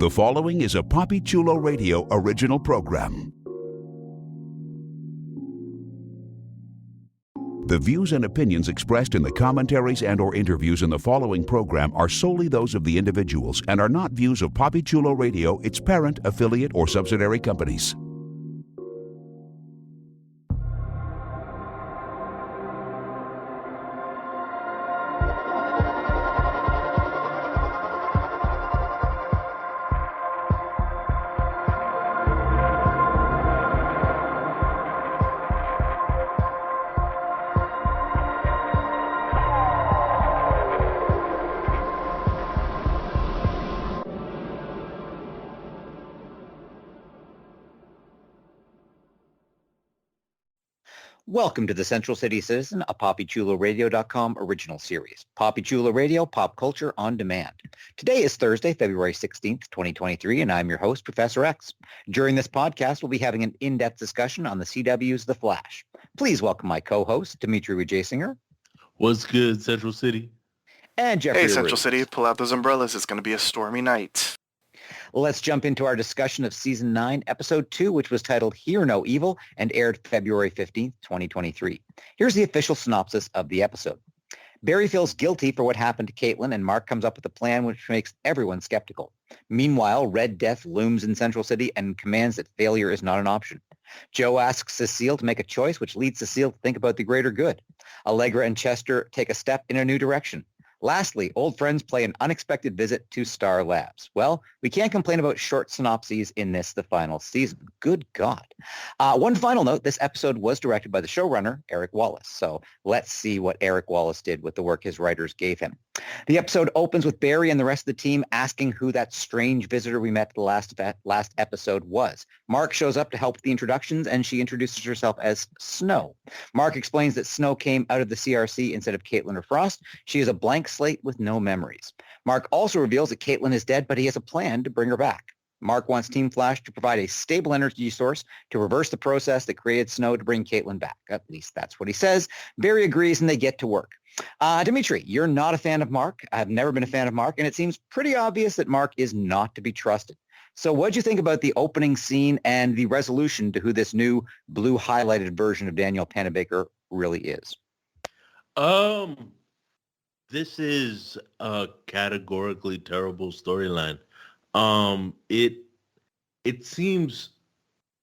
The following is a Papi Chulo Radio original program. The views and opinions expressed in the commentaries and/or interviews in the following program are solely those of the individuals and are not views of Papi Chulo Radio, its parent, affiliate, or subsidiary companies. Welcome to the Central City Citizen, a PapiChuloRadio.com original series. Papi Chulo Radio, pop culture on demand. Today is Thursday, February 16th, 2023, and I'm your host, Professor X. During this podcast, we'll be having an in-depth discussion on the CW's The Flash. Please welcome my co-host, Dimitri Wijaysinger. What's good, Central City? And Jeffrey Hey, Central Aruz. City, pull out those umbrellas. It's going to be a stormy night. Let's jump into our discussion of Season 9, Episode 2, which was titled Hear No Evil and aired February 15th, 2023. Here's the official synopsis of the episode. Barry feels guilty for what happened to Caitlin, and Mark comes up with a plan which makes everyone skeptical. Meanwhile, Red Death looms in Central City and commands that failure is not an option. Joe asks Cecile to make a choice, which leads Cecile to think about the greater good. Allegra and Chester take a step in a new direction. Lastly, old friends play an unexpected visit to Star Labs. Well, we can't complain about short synopses in this, the final season. Good God. One final note, this episode was directed by the showrunner, Eric Wallace. So let's see what Eric Wallace did with the work his writers gave him. The episode opens with Barry and the rest of the team asking who that strange visitor we met the last episode was. Mark shows up to help with the introductions, and she introduces herself as Snow. Mark explains that Snow came out of the CRC instead of Caitlin or Frost. She is a blank slate with no memories. Mark also reveals that Caitlin is dead, but he has a plan to bring her back. Mark wants Team Flash to provide a stable energy source to reverse the process that created Snow to bring Caitlin back. At least that's what he says. Barry agrees, and they get to work. Dimitri, you're not a fan of Mark. I've never been a fan of Mark, and it seems pretty obvious that Mark is not to be trusted. So what did you think about the opening scene and the resolution to who this new blue highlighted version of Daniel Panabaker really is? This is a categorically terrible storyline. It seems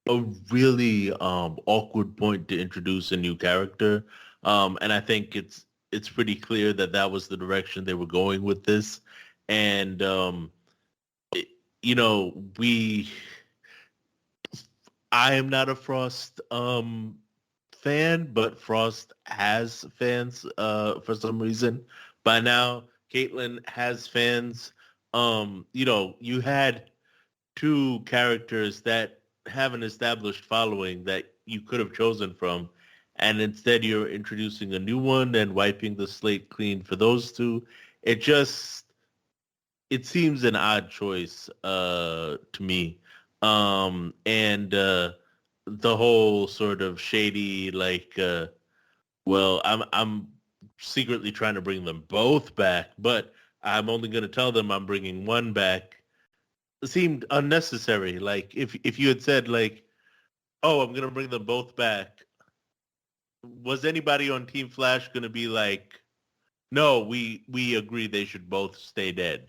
a really awkward point to introduce a new character, and I think it's pretty clear that was the direction they were going with this. And I am not a Frost fan, but Frost has fans for some reason. By now, Caitlin has fans. You had two characters that have an established following that you could have chosen from, and instead you're introducing a new one and wiping the slate clean for those two. It seems an odd choice to me. And the whole sort of shady, I'm secretly trying to bring them both back, but I'm only going to tell them I'm bringing one back. It seemed unnecessary. Like if you had said oh, I'm going to bring them both back, was anybody on Team Flash going to be like, no, we agree they should both stay dead?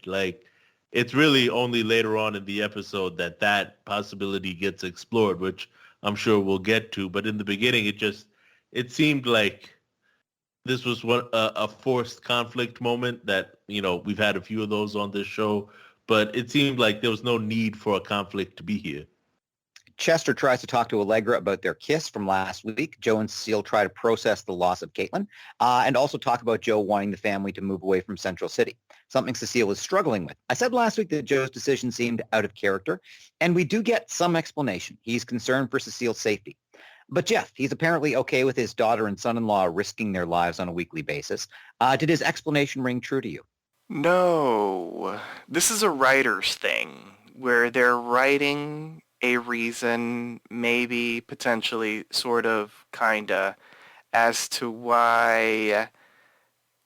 It's really only later on in the episode that possibility gets explored, which I'm sure we'll get to. But in the beginning, it seemed like this was a forced conflict moment that, we've had a few of those on this show, but it seemed like there was no need for a conflict to be here. Chester tries to talk to Allegra about their kiss from last week. Joe and Cecile try to process the loss of Caitlin, and also talk about Joe wanting the family to move away from Central City, something Cecile is struggling with. I said last week that Joe's decision seemed out of character, and we do get some explanation. He's concerned for Cecile's safety. But Jeff, he's apparently okay with his daughter and son-in-law risking their lives on a weekly basis. Did his explanation ring true to you? No, this is a writer's thing where they're writing a reason, maybe potentially sort of kinda, as to why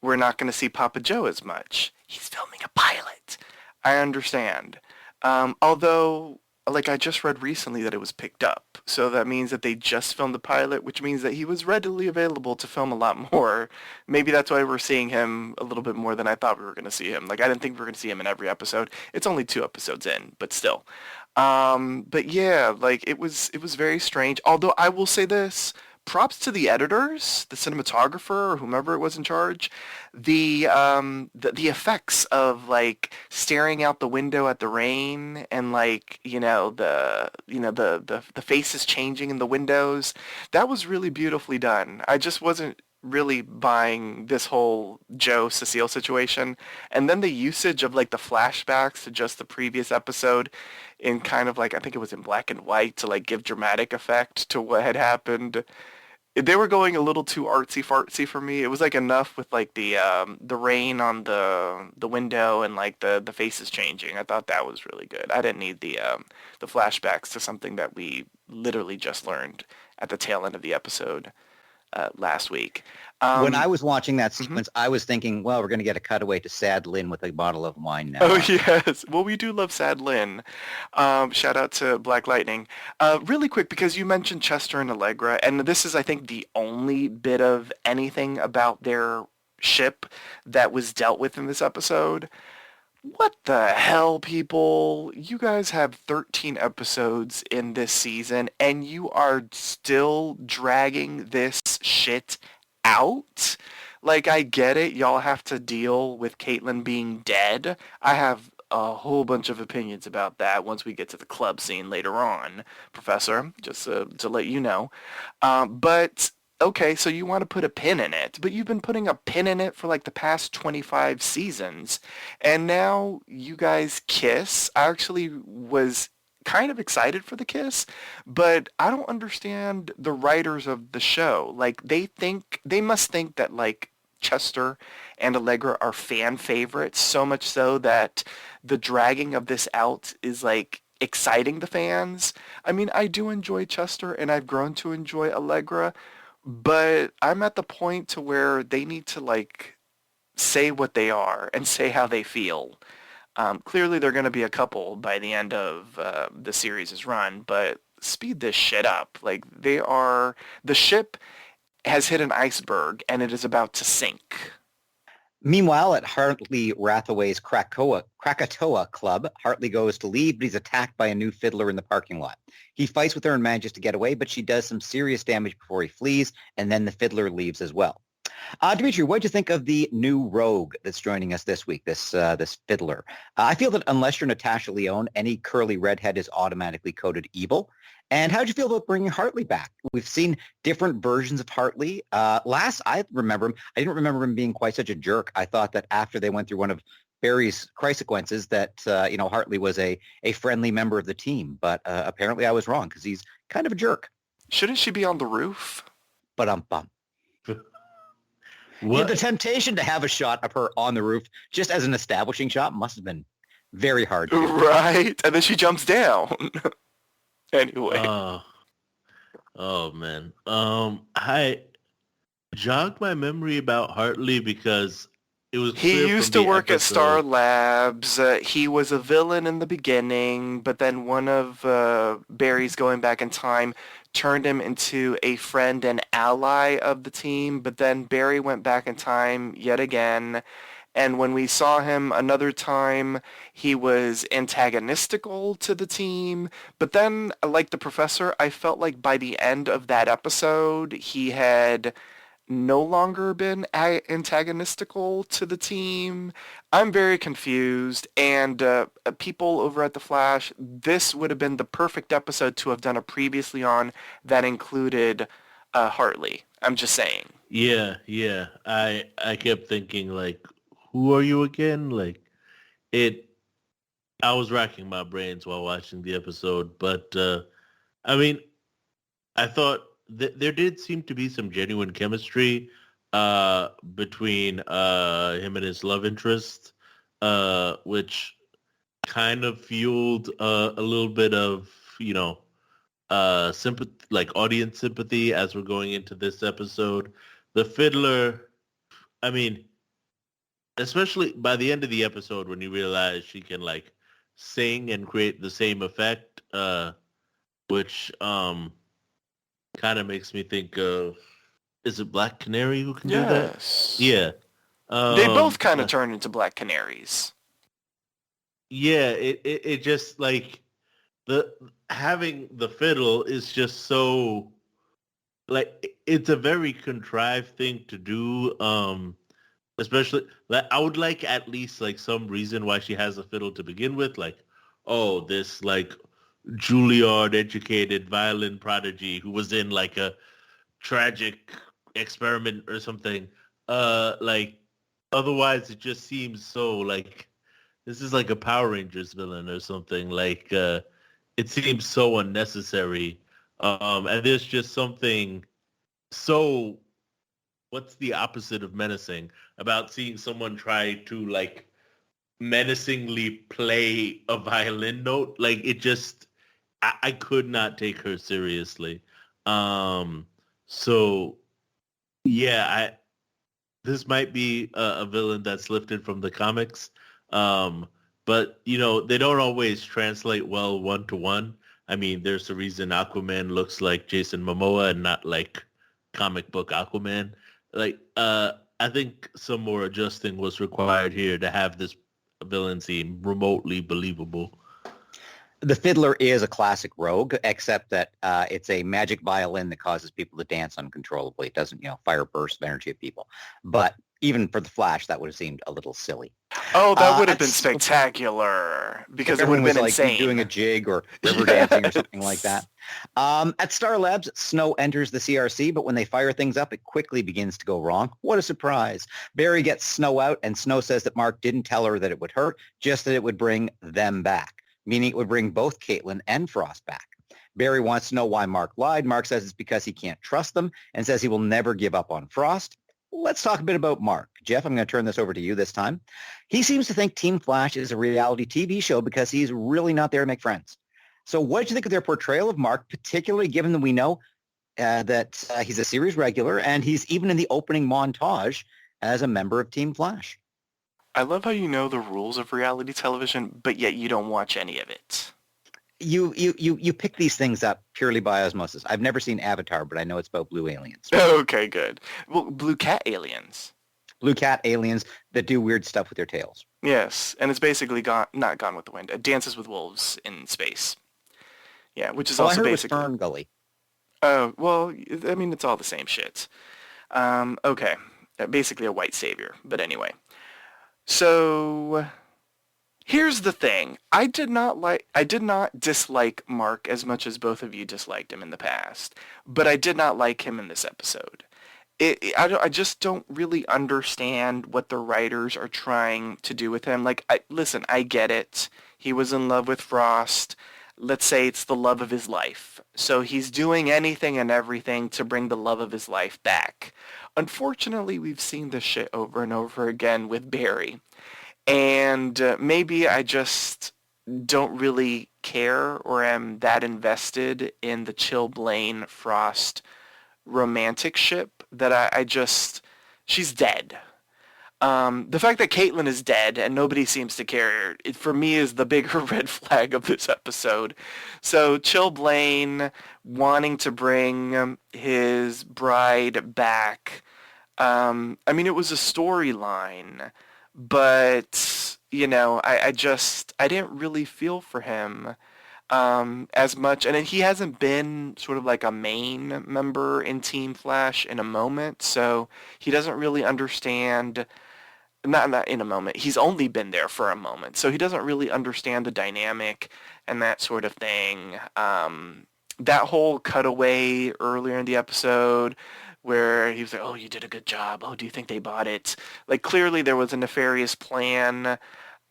we're not going to see Papa Joe as much. He's filming a pilot. I understand. Although, like I just read recently that it was picked up. So that means that they just filmed the pilot, which means that he was readily available to film a lot more. Maybe that's why we're seeing him a little bit more than I thought we were going to see him. Like, I didn't think we were going to see him in every episode. It's only 2 episodes in, but still. But yeah, like it was very strange. Although I will say this, props to the editors, the cinematographer, or whomever it was in charge. The effects of like staring out the window at the rain and like the faces changing in the windows, that was really beautifully done. I just wasn't really buying this whole Joe Cecile situation, and then the usage of like the flashbacks to just the previous episode in kind of like, I think it was in black and white to like give dramatic effect to what had happened. They were going a little too artsy fartsy for me. It was like enough with like the rain on the window and like the faces changing. I thought that was really good. I didn't need the flashbacks to something that we literally just learned at the tail end of the episode last week. When I was watching that mhm. sequence, I was thinking, well, we're going to get a cutaway to Sad Lynn with a bottle of wine now. Oh yes. Well, we do love Sad Lynn. Shout out to Black Lightning. Really quick, because you mentioned Chester and Allegra, and this is, I think, the only bit of anything about their ship that was dealt with in this episode. What the hell, people? You guys have 13 episodes in this season, and you are still dragging this shit out? Like, I get it. Y'all have to deal with Caitlyn being dead. I have a whole bunch of opinions about that once we get to the club scene later on, Professor, just to let you know. But okay, so you want to put a pin in it, but you've been putting a pin in it for like the past 25 seasons, and now you guys kiss. I actually was kind of excited for the kiss, but I don't understand the writers of the show. Like, they must think that like Chester and Allegra are fan favorites, so much so that the dragging of this out is like exciting the fans. I mean, I do enjoy Chester and I've grown to enjoy Allegra, but I'm at the point to where they need to like say what they are and say how they feel. Clearly, they're going to be a couple by the end of the series' run, but speed this shit up. Like, the ship has hit an iceberg and it is about to sink. Meanwhile, at Hartley Rathaway's Krakatoa Club, Hartley goes to leave, but he's attacked by a new fiddler in the parking lot. He fights with her and manages to get away, but she does some serious damage before he flees, and then the fiddler leaves as well. Dimitri, what do you think of the new rogue that's joining us this week, this fiddler? I feel that unless you're Natasha Lyonne, any curly redhead is automatically coded evil. And how did you feel about bringing Hartley back? We've seen different versions of Hartley. Last I remember him, I didn't remember him being quite such a jerk. I thought that after they went through one of Barry's consequences that, Hartley was a friendly member of the team. But apparently I was wrong because he's kind of a jerk. Shouldn't she be on the roof? But bum. What? The temptation to have a shot of her on the roof just as an establishing shot must have been very hard to do. Right, and then she jumps down. Anyway. Oh man. I jogged my memory about Hartley because it was He clear used from to the work at Star episode- Labs. He was a villain in the beginning, but then one of Barry's going back in time turned him into a friend and ally of the team, but then Barry went back in time yet again. And when we saw him another time, he was antagonistical to the team. But then, like the professor, I felt like by the end of that episode, he had no longer been antagonistical to the team. I'm very confused, and people over at The Flash, this would have been the perfect episode to have done a previously on that included Hartley. I'm just saying. Yeah. I kept thinking like, who are you again? Like I was racking my brains while watching the episode, but I mean, I thought there did seem to be some genuine chemistry between him and his love interest, which kind of fueled a little bit of sympathy, like audience sympathy, as we're going into this episode. The fiddler, I mean, especially by the end of the episode when you realize she can like sing and create the same effect, which kind of makes me think of, is it Black Canary who can do that? Yes. Yeah. They both kind of turn into Black Canaries. Yeah, it just like having the fiddle is just so like it's a very contrived thing to do. Especially like I would like at least like some reason why she has a fiddle to begin with, like, oh, this like Juilliard educated violin prodigy who was in like a tragic experiment or something. Like otherwise it just seems so like this is like a Power Rangers villain or something. Like it seems so unnecessary. And there's just something so what's the opposite of menacing about seeing someone try to like menacingly play a violin note? Like it just I could not take her seriously. So yeah, this might be a villain that's lifted from the comics. But you know, they don't always translate well one to one. I mean, there's a reason Aquaman looks like Jason Momoa and not like comic book Aquaman. Like, I think some more adjusting was required here to have this villain seem remotely believable. The fiddler is a classic rogue, except that it's a magic violin that causes people to dance uncontrollably. It doesn't, fire bursts of energy at people. But even for the Flash, that would have seemed a little silly. Oh, that would have been spectacular because it would have been like insane. Doing a jig or river dancing or something like that. At Star Labs, Snow enters the CRC, but when they fire things up, it quickly begins to go wrong. What a surprise. Barry gets Snow out, and Snow says that Mark didn't tell her that it would hurt, just that it would bring them back, meaning it would bring both Caitlin and Frost back. Barry wants to know why Mark lied. Mark says it's because he can't trust them and says he will never give up on Frost. Let's talk a bit about Mark. Jeff, I'm going to turn this over to you this time. He seems to think Team Flash is a reality TV show because he's really not there to make friends. So what did you think of their portrayal of Mark, particularly given that we know that he's a series regular and he's even in the opening montage as a member of Team Flash? I love how you know the rules of reality television, but yet you don't watch any of it. You pick these things up purely by osmosis. I've never seen Avatar, but I know it's about blue aliens. Okay, good. Well, blue cat aliens. Blue cat aliens that do weird stuff with their tails. Yes, and it's basically not Gone with the Wind. It Dances with Wolves in space. Yeah, which is also I heard basically... it was Fern Gully. Oh, well, I mean, it's all the same shit. Okay, basically a white savior, but anyway. So... here's the thing. I did not dislike Mark as much as both of you disliked him in the past, but I did not like him in this episode. I just don't really understand what the writers are trying to do with him. Like, listen, I get it. He was in love with Frost. Let's say it's the love of his life. So he's doing anything and everything to bring the love of his life back. Unfortunately, we've seen this shit over and over again with Barry. And maybe I just don't really care or am that invested in the Chilblain Frost romantic ship that I just, she's dead. The fact that Caitlin is dead and nobody seems to care, it for me is the bigger red flag of this episode. So Chilblain wanting to bring his bride back, I mean, it was a storyline. But, I didn't really feel for him as much. And he hasn't been sort of like a main member in Team Flash in a moment. So he doesn't really understand, not in a moment. He's only been there for a moment. So he doesn't really understand the dynamic and that sort of thing. That whole cutaway earlier in the episode where he was like, oh, you did a good job. Oh, do you think they bought it? Like, clearly there was a nefarious plan.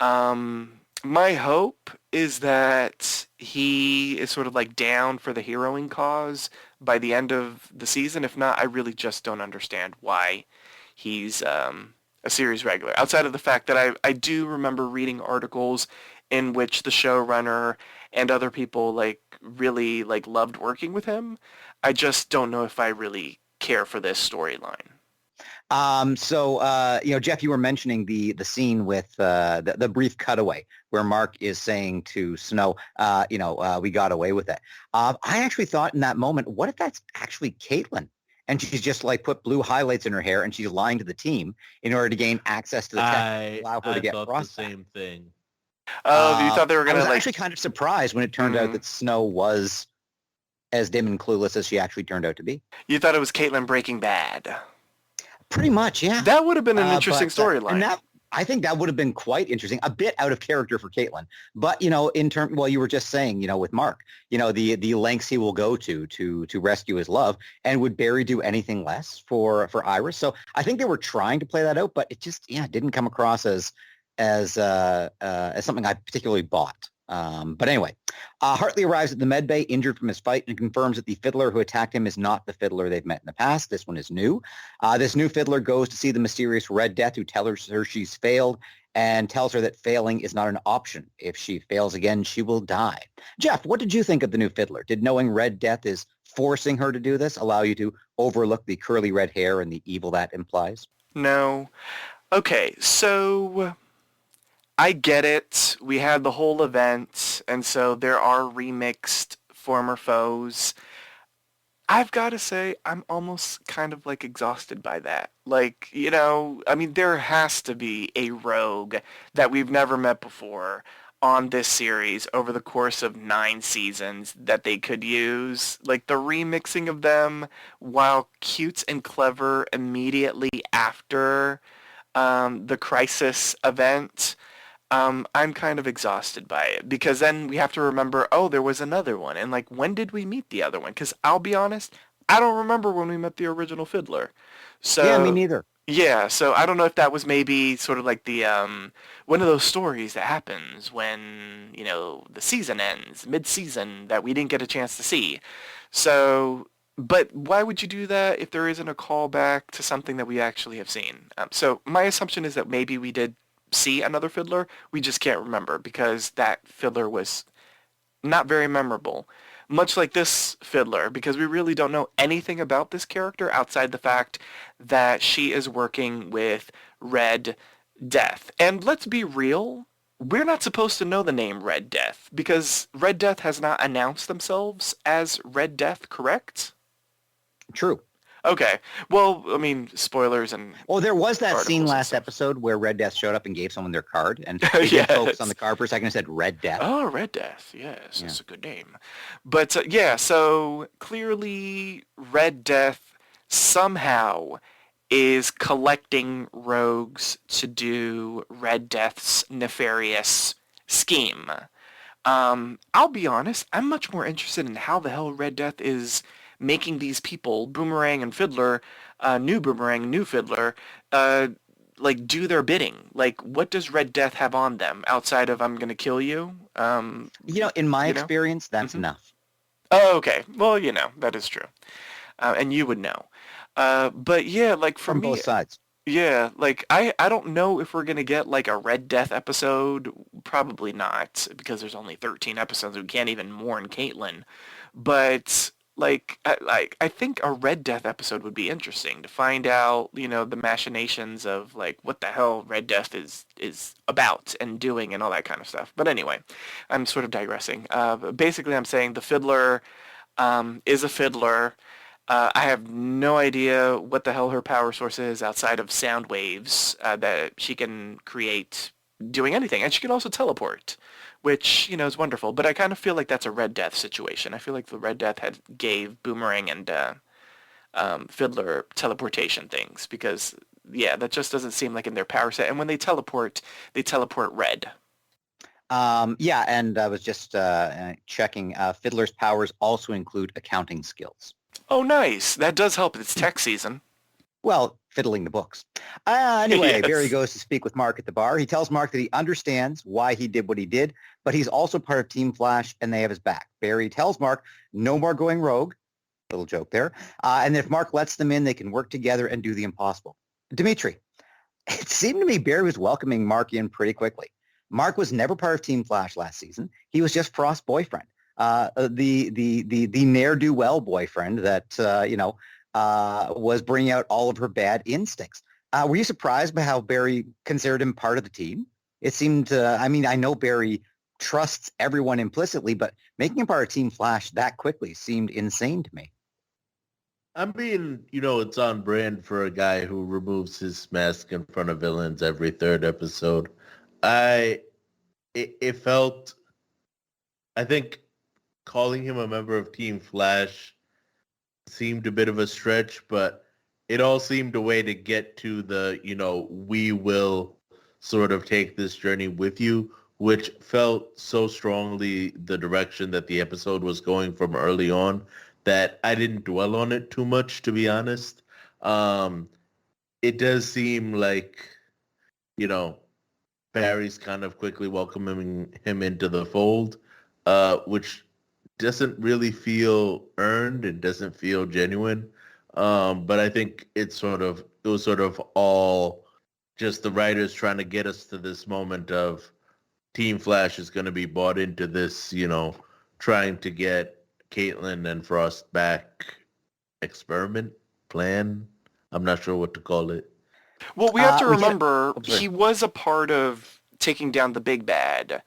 My hope is that he is sort of like down for the heroing cause by the end of the season. If not, I really just don't understand why he's a series regular. Outside of the fact that I do remember reading articles in which the showrunner and other people really loved working with him. I just don't know if I really care for this storyline. Jeff, you were mentioning the scene with the brief cutaway where Mark is saying to Snow, we got away with it. I actually thought in that moment, what if that's actually Caitlin? And she's just like put blue highlights in her hair and she's lying to the team in order to gain access to the tech, allow her to get thought Frost the back. same thing. Oh, you thought they were going to I was actually kind of surprised when it turned out that Snow was as dim and clueless as she actually turned out to be. You thought it was Caitlin Breaking Bad. Pretty much, yeah. That would have been an interesting storyline. I think that would have been quite interesting, a bit out of character for Caitlin. But, you were just saying, with Mark, the lengths he will go to rescue his love. And would Barry do anything less for Iris? So I think they were trying to play that out, but it just, didn't come across as something I particularly bought. But anyway, Hartley arrives at the med bay injured from his fight and confirms that the Fiddler who attacked him is not the Fiddler they've met in the past. This one is new. This new Fiddler goes to see the mysterious Red Death, who tells her she's failed and tells her that failing is not an option. If she fails again, she will die. Jeff, what did you think of the new Fiddler? Did knowing Red Death is forcing her to do this allow you to overlook the curly red hair and the evil that implies? No. Okay, so I get it. We had the whole event, and so there are remixed former foes. I've got to say, I'm almost kind of like exhausted by that. Like, there has to be a rogue that we've never met before on this series over the course of 9 seasons that they could use. Like, the remixing of them, while cute and clever immediately after the Crisis event, I'm kind of exhausted by it because then we have to remember, there was another one. And like, when did we meet the other one? Because I'll be honest, I don't remember when we met the original Fiddler. So yeah, me neither. Yeah, so I don't know if that was maybe sort of like the one of those stories that happens when, the season ends, mid-season, that we didn't get a chance to see. So, but why would you do that if there isn't a callback to something that we actually have seen? So my assumption is that maybe we did see another Fiddler. We just can't remember because that Fiddler was not very memorable. Much like this Fiddler, because we really don't know anything about this character outside the fact that she is working with Red Death. And let's be real, we're not supposed to know the name Red Death because Red Death has not announced themselves as Red Death, correct? True. Okay. Well, I mean, spoilers and there was that scene last episode where Red Death showed up and gave someone their card, and they did focus on the card for a second and said Red Death. Oh, Red Death. Yes, that's a good name. But so clearly Red Death somehow is collecting rogues to do Red Death's nefarious scheme. I'll be honest, I'm much more interested in how the hell Red Death is making these people, Boomerang and Fiddler, new Boomerang, new Fiddler, do their bidding. Like, what does Red Death have on them outside of "I'm gonna kill you"? In my experience, that's enough. Oh, okay. Well, that is true, and you would know. But yeah, like for From me, both sides. Yeah, like I don't know if we're gonna get like a Red Death episode. Probably not, because there's only 13 episodes. We can't even mourn Caitlin, but I think a Red Death episode would be interesting to find out, the machinations of like what the hell Red Death is about and doing and all that kind of stuff. But anyway, I'm sort of digressing. Basically, I'm saying the Fiddler is a Fiddler. I have no idea what the hell her power source is outside of sound waves that she can create doing anything. And she can also teleport, which, is wonderful. But I kind of feel like that's a Red Death situation. I feel like the Red Death gave Boomerang and Fiddler teleportation things because, that just doesn't seem like in their power set. And when they teleport red. And I was just checking. Fiddler's powers also include accounting skills. Oh, nice. That does help. It's tech season. Well, fiddling the books. Anyway, Yes. Barry goes to speak with Mark at the bar. He tells Mark that he understands why he did what he did, but he's also part of Team Flash, and they have his back. Barry tells Mark, no more going rogue. Little joke there. And if Mark lets them in, they can work together and do the impossible. Dimitri, it seemed to me Barry was welcoming Mark in pretty quickly. Mark was never part of Team Flash last season. He was just Frost's boyfriend. The ne'er-do-well boyfriend that, was bringing out all of her bad instincts. Were you surprised by how Barry considered him part of the team? It seemed, I mean, I know Barry trusts everyone implicitly, but making him part of Team Flash that quickly seemed insane to me. I mean, it's on brand for a guy who removes his mask in front of villains every third episode. It felt, I think calling him a member of Team Flash seemed a bit of a stretch, but it all seemed a way to get to the, we will sort of take this journey with you, which felt so strongly the direction that the episode was going from early on that I didn't dwell on it too much, to be honest. It does seem like, Barry's kind of quickly welcoming him into the fold, which doesn't really feel earned. It doesn't feel genuine. But I think it was sort of all just the writers trying to get us to this moment of Team Flash is going to be bought into this, trying to get Caitlin and Frost back experiment plan. I'm not sure what to call it. Well, we have to remember he was a part of taking down the big bad,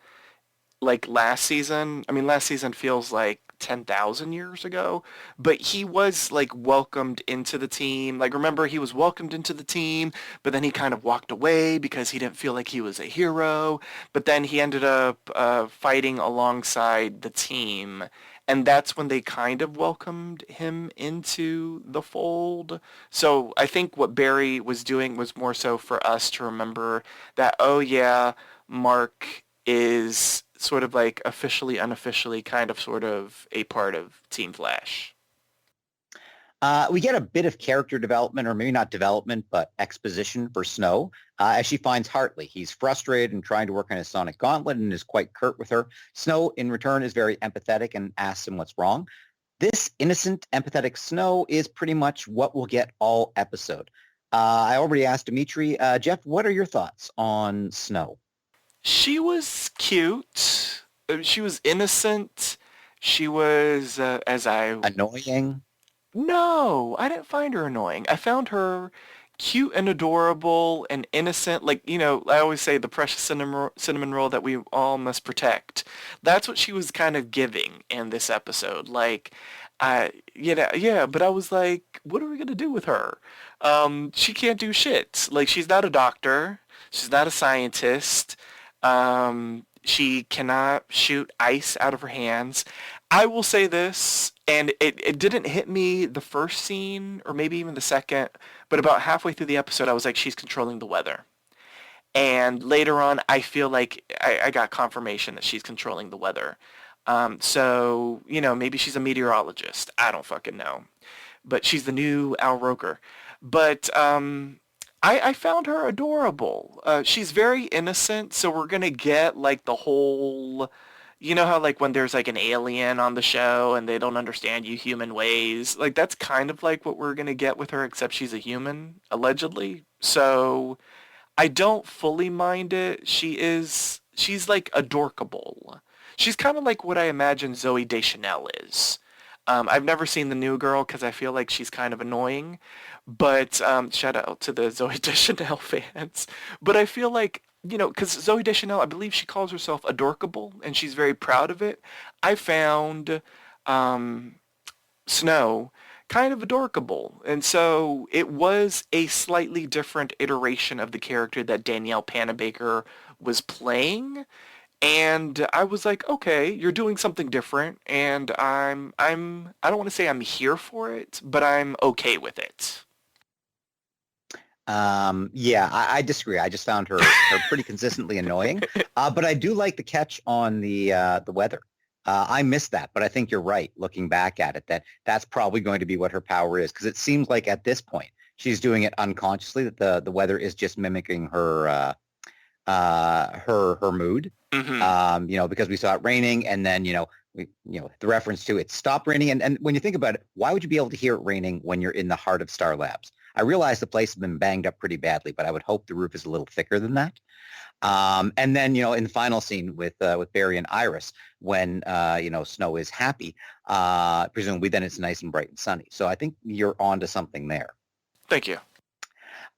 like last season. I mean, last season feels like 10,000 years ago, but he was like welcomed into the team. Like, remember, he was welcomed into the team, but then he kind of walked away because he didn't feel like he was a hero. But then he ended up fighting alongside the team. And that's when they kind of welcomed him into the fold. So I think what Barry was doing was more so for us to remember that, oh yeah, Mark is sort of like officially, unofficially kind of sort of a part of Team Flash. We get a bit of character development, or maybe not development, but exposition for Snow as she finds Hartley. He's frustrated and trying to work on his sonic gauntlet and is quite curt with her. Snow, in return, is very empathetic and asks him what's wrong. This innocent, empathetic Snow is pretty much what we'll get all episode. I already asked Dimitri. Jeff, what are your thoughts on Snow? She was cute. She was innocent. She was, Annoying? No, I didn't find her annoying. I found her cute and adorable and innocent. Like, I always say the precious cinnamon roll that we all must protect. That's what she was kind of giving in this episode. Like, yeah, but I was like, what are we going to do with her? She can't do shit. Like, she's not a doctor. She's not a scientist. She cannot shoot ice out of her hands. I will say this, and it didn't hit me the first scene, or maybe even the second, but about halfway through the episode, I was like, she's controlling the weather. And later on, I feel like I got confirmation that she's controlling the weather. So, maybe she's a meteorologist. I don't fucking know. But she's the new Al Roker. But I found her adorable. She's very innocent, so we're going to get, like, the whole... You know how, like, when there's, like, an alien on the show and they don't understand you human ways? Like, that's kind of like what we're going to get with her, except she's a human, allegedly. So I don't fully mind it. She's, like, adorkable. She's kind of like what I imagine Zooey Deschanel is. I've never seen the new girl because I feel like she's kind of annoying. But shout out to the Zooey Deschanel fans. But I feel like, because Zooey Deschanel, I believe she calls herself adorkable, and she's very proud of it. I found Snow kind of adorkable. And so it was a slightly different iteration of the character that Danielle Panabaker was playing. And I was like, okay, you're doing something different, and I don't want to say I'm here for it, but I'm okay with it. Yeah, I disagree. I just found her pretty consistently annoying. But I do like the catch on the weather. I missed that, but I think you're right, looking back at it, that's probably going to be what her power is, because it seems like at this point she's doing it unconsciously, that the weather is just mimicking her mood. Mm-hmm. Because we saw it raining, and then the reference to it stopped raining, and when you think about it, why would you be able to hear it raining when you're in the heart of Star Labs? I realize the place has been banged up pretty badly, but I would hope the roof is a little thicker than that. And then, in the final scene with Barry and Iris, when, Snow is happy, presumably then it's nice and bright and sunny. So I think you're onto something there. Thank you.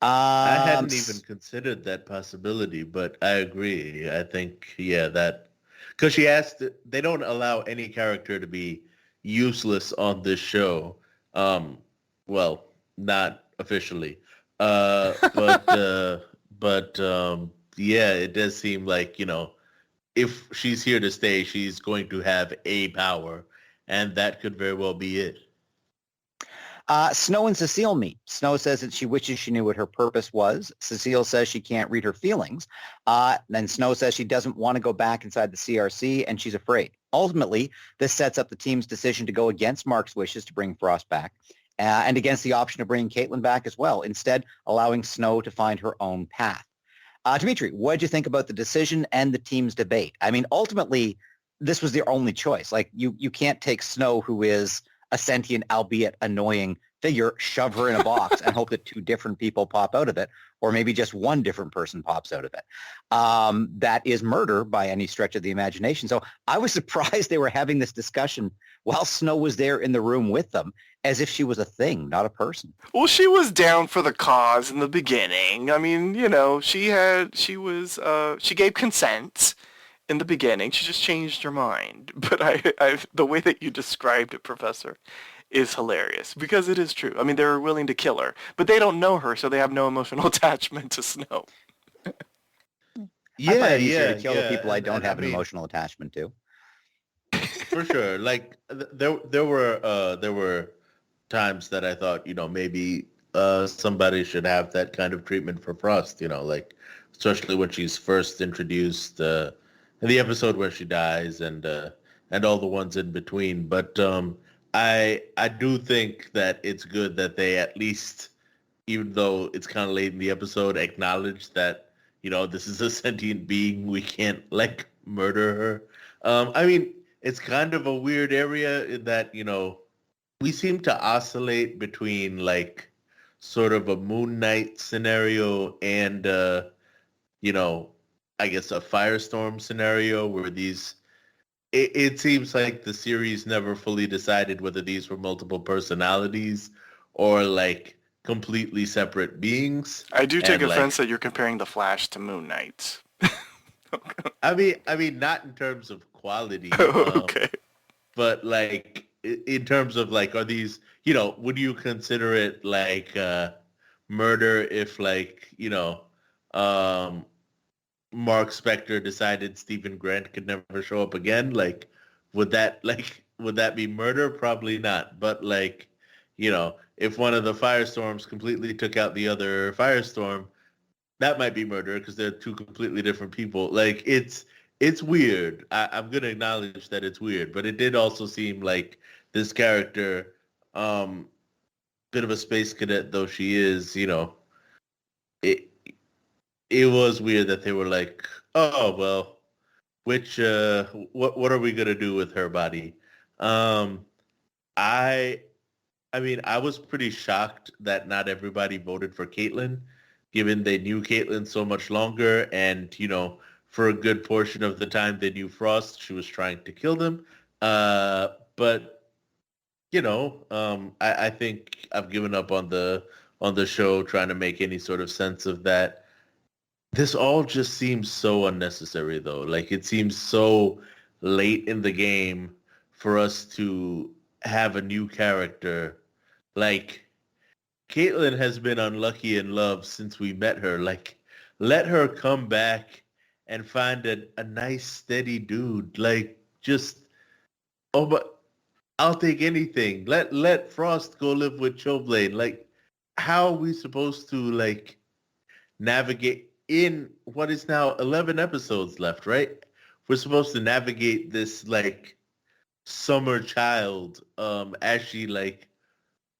I hadn't even considered that possibility, but I agree. I think, that because she asked, they don't allow any character to be useless on this show. Well, not officially, but it does seem like if she's here to stay, she's going to have a power, and that could very well be it. Snow and Cecile meet. Snow says that she wishes she knew what her purpose was. Cecile says she can't read her feelings. Then Snow says she doesn't want to go back inside the CRC, and she's afraid. Ultimately, this sets up the team's decision to go against Mark's wishes to bring Frost back, and against the option of bringing Caitlin back as well, instead allowing Snow to find her own path. Dimitri, what did you think about the decision and the team's debate? I mean, ultimately, this was their only choice. Like, you can't take Snow, who is a sentient, albeit annoying figure, shove her in a box and hope that two different people pop out of it, or maybe just one different person pops out of it. That is murder by any stretch of the imagination. So I was surprised they were having this discussion while Snow was there in the room with them, as if she was a thing, not a person. Well, she was down for the cause in the beginning. I mean, she gave consent in the beginning. She just changed her mind. But the way that you described it, Professor, is hilarious, because it is true. I mean, they're willing to kill her, but they don't know her, so they have no emotional attachment to Snow. I find it easier to kill the people I don't have an emotional attachment to. For sure. Like there were times that I thought, maybe somebody should have that kind of treatment for Frost, like especially when she's first introduced in the episode where she dies and all the ones in between. But I do think that it's good that they at least, even though it's kind of late in the episode, acknowledge that, this is a sentient being. We can't murder her. I mean, it's kind of a weird area in that, we seem to oscillate between sort of a Moon Knight scenario and, I guess a Firestorm scenario where it seems like the series never fully decided whether these were multiple personalities or completely separate beings. I do take offense that you're comparing the Flash to Moon Knight. I mean, not in terms of quality. Okay. But in terms of are these, would you consider it murder if Mark Spector decided Stephen Grant could never show up again? Would that be murder? Probably not. But if one of the Firestorms completely took out the other Firestorm, that might be murder because they're two completely different people. It's weird. I'm going to acknowledge that it's weird, but it did also seem like this character, bit of a space cadet though she is, it was weird that they were like, oh, well, which, what are we going to do with her body? I mean, I was pretty shocked that not everybody voted for Caitlyn, given they knew Caitlyn so much longer. And, for a good portion of the time they knew Frost, she was trying to kill them. But, I think I've given up on the show trying to make any sort of sense of that. This all just seems so unnecessary, though. It seems so late in the game for us to have a new character. Caitlyn has been unlucky in love since we met her. Let her come back and find a nice, steady dude. But I'll take anything. Let Frost go live with Choblain. How are we supposed to, navigate in what is now 11 episodes left, right? We're supposed to navigate this summer child as she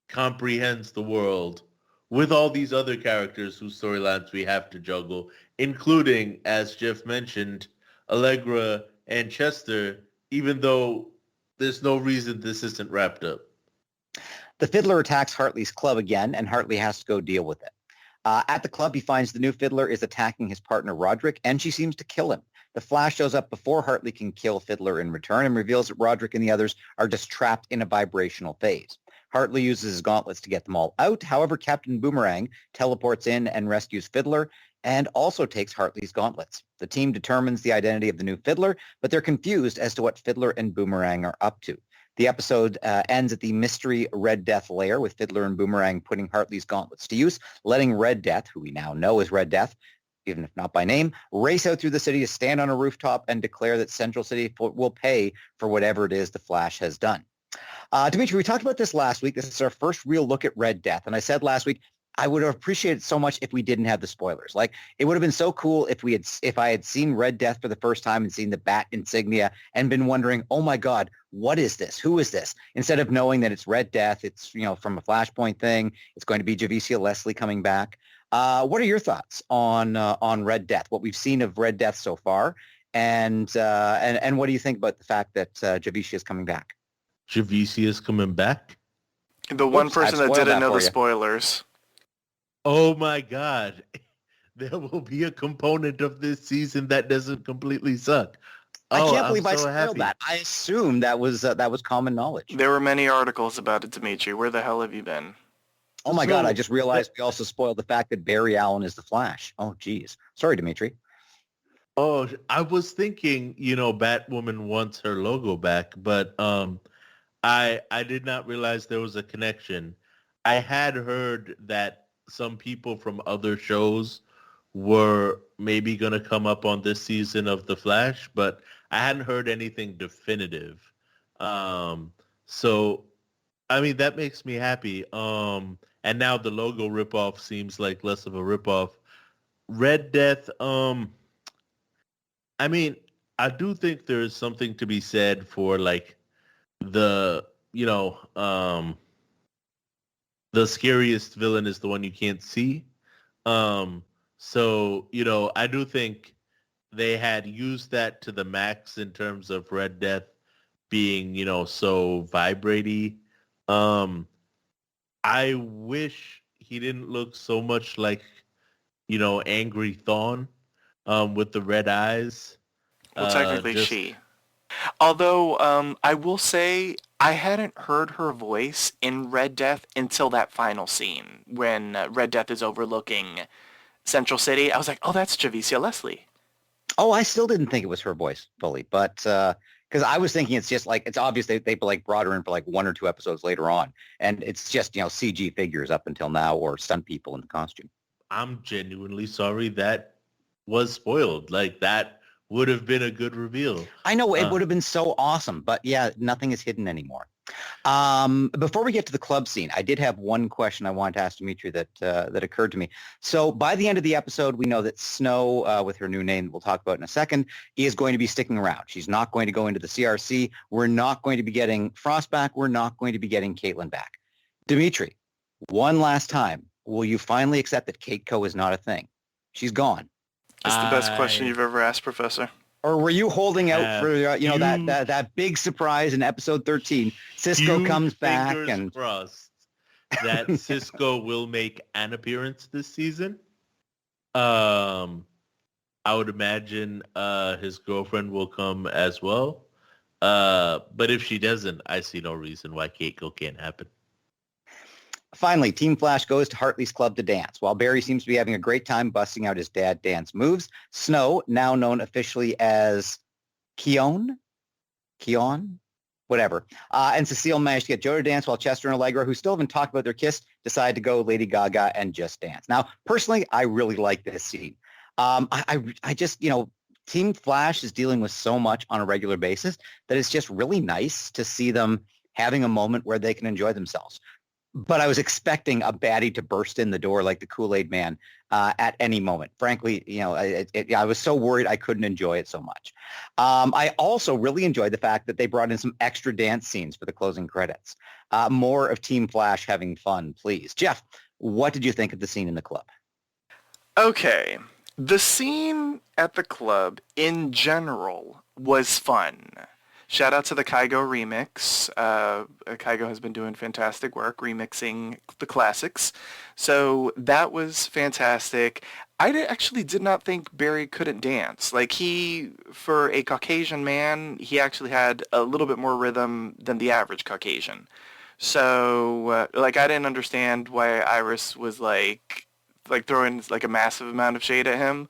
comprehends the world with all these other characters whose storylines we have to juggle, including, as Jeff mentioned, Allegra and Chester, even though there's no reason this isn't wrapped up. The Fiddler attacks Hartley's club again, and Hartley has to go deal with it. At the club, he finds the new Fiddler is attacking his partner Roderick, and she seems to kill him. The Flash shows up before Hartley can kill Fiddler in return and reveals that Roderick and the others are just trapped in a vibrational phase. Hartley uses his gauntlets to get them all out. However, Captain Boomerang teleports in and rescues Fiddler and also takes Hartley's gauntlets. The team determines the identity of the new Fiddler, but they're confused as to what Fiddler and Boomerang are up to. The episode ends at the mystery Red Death lair with Fiddler and Boomerang putting Hartley's gauntlets to use, letting Red Death, who we now know as Red Death, even if not by name, race out through the city to stand on a rooftop and declare that Central City will pay for whatever it is the Flash has done. Dimitri, we talked about this last week. This is our first real look at Red Death. And I said last week, I would have appreciated so much if we didn't have the spoilers. Like, it would have been so cool if I had seen Red Death for the first time and seen the bat insignia and been wondering, oh my God, what is this? Who is this? Instead of knowing that it's Red Death, it's, from a Flashpoint thing, it's going to be Javicia Leslie coming back. What are your thoughts on Red Death, what we've seen of Red Death so far? And what do you think about the fact that Javicia is coming back? Javicia is coming back? The one person that didn't know the spoilers. Oh my God. There will be a component of this season that doesn't completely suck. I can't believe I spoiled that. I assumed that was common knowledge. There were many articles about it, Dimitri. Where the hell have you been? Oh my God, I just realized we also spoiled the fact that Barry Allen is the Flash. Oh, geez. Sorry, Dimitri. Oh, I was thinking, Batwoman wants her logo back, but I did not realize there was a connection. I had heard that some people from other shows were maybe going to come up on this season of The Flash, but I hadn't heard anything definitive. So, I mean, that makes me happy. And now the logo ripoff seems like less of a ripoff. Red Death, I mean, I do think there's something to be said for like the scariest villain is the one you can't see. So, I do think they had used that to the max in terms of Red Death being, so vibraty. I wish he didn't look so much like, Angry Thawne with the red eyes. Well, technically she. Although, I will say, I hadn't heard her voice in Red Death until that final scene when Red Death is overlooking Central City. I was like, oh, that's Javicia Leslie. Oh, I still didn't think it was her voice fully, but because I was thinking it's just like, it's obvious they like brought her in for like 1 or 2 episodes later on, and it's just, CG figures up until now or stunt people in the costume. I'm genuinely sorry that was spoiled. Like, that would have been a good reveal. I know it would have been so awesome, but yeah, nothing is hidden anymore. Before we get to the club scene, I did have one question I wanted to ask Dimitri that occurred to me. So by the end of the episode, we know that Snow, with her new name we'll talk about in a second, is going to be sticking around. She's not going to go into the CRC. We're not going to be getting Frost back. We're not going to be getting Caitlin back. Dimitri, one last time, will you finally accept that Kateco is not a thing? She's gone. That's the best question you've ever asked, Professor. Or were you holding out for that big surprise in episode 13? Cisco comes back and crossed that Cisco will make an appearance this season. I would imagine his girlfriend will come as well. But if she doesn't, I see no reason why Kateco can't happen. Finally, Team Flash goes to Hartley's club to dance. While Barry seems to be having a great time busting out his dad dance moves, Snow, now known officially as Keon, whatever, and Cecile managed to get Joe to dance while Chester and Allegra, who still haven't talked about their kiss, decide to go Lady Gaga and just dance. Now, personally, I really like this scene. I just, Team Flash is dealing with so much on a regular basis that it's just really nice to see them having a moment where they can enjoy themselves. But I was expecting a baddie to burst in the door like the Kool-Aid Man at any moment. Frankly, I was so worried I couldn't enjoy it so much. I also really enjoyed the fact that they brought in some extra dance scenes for the closing credits. More of Team Flash having fun, please. Jeff, what did you think of the scene in the club? Okay. The scene at the club in general was fun. Shout out to the Kygo remix. Kygo has been doing fantastic work remixing the classics. So that was fantastic. Actually did not think Barry couldn't dance. Like for a Caucasian man, he actually had a little bit more rhythm than the average Caucasian. So, like, I didn't understand why Iris was like throwing like a massive amount of shade at him.